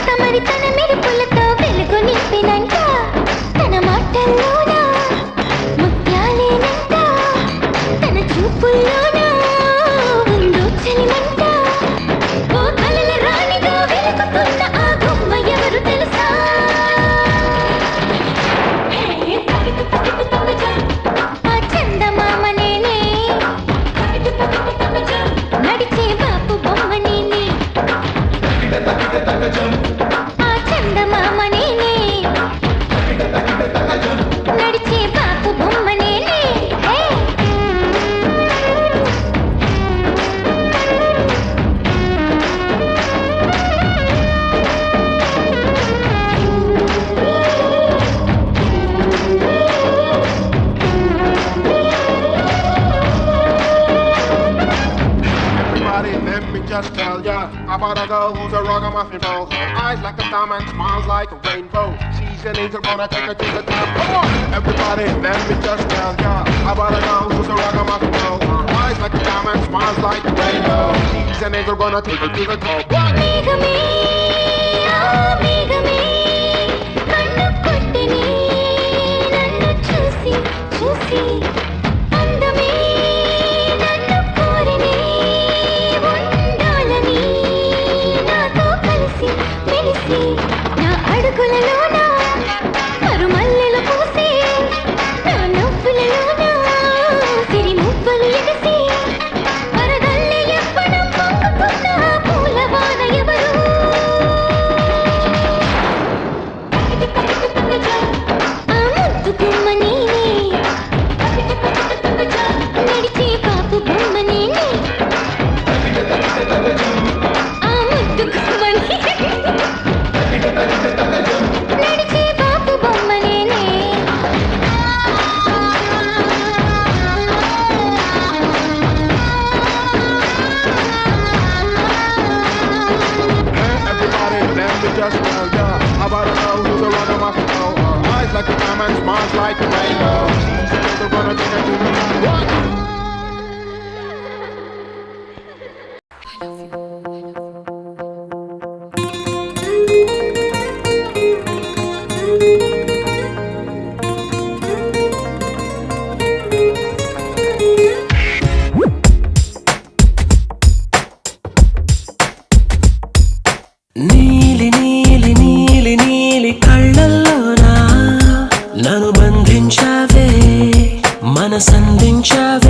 తమరి తన మెరుపులతో వెలుగు నింపినంట తన మాటల్లోన ముత్యాలేనంట తన చూపుల్లోన ఉందో చలిమంట ఓ కలల రాణిగా వెలుగుతున్న ఆ బొమ్మ ఎవరు తెలుసా ఆ చందమామ నేనే నడిచే బాపు బొమ్మ నేనే ఆ చందమామ నేనే నడిచే బాపు బొమ్మ నేనే Everybody, let me just tell ya about a girl who's a ragamuffin doll. Her eyes like a diamond, smiles like a rainbow. She's an angel, gonna take her to the top. Come on! Everybody, let me just tell ya about a girl who's a ragamuffin doll. Her eyes like a diamond, smiles like a rainbow. She's an angel, gonna take her to the top. What? మేఘమే ఆ మేఘమే కన్ను కొట్టిని నన్ను చూసి చూసి అందమే నన్ను కోరిని ఉండాలని నాతో కలిసి మెలిసి నా అడుగులలోన కరుమల్లెలు పూసి నా నవ్వులలోన సిరి మువ్వలు ఎగసి వరదల్లే ఎవ్వడం పొంగుతున్న పూలవాన ఎవరు ఆ ముద్దు బొమ్మ నేనే నడిచే బాపు బొమ్మ నేనే ఆ ముద్దు బొమ్మ నడిచే బాపు బొమ్మ నేనే Everybody, let me just tell ya about a girl who's a ragamuffin doll. Her eyes like a diamond, smiles like a rainbow. She's an angel, gonna take her to the top. What? నీలి నీలి నీలి నీలి కళ్ళల్లోనా నన్ను బంధించావే మనసందించావే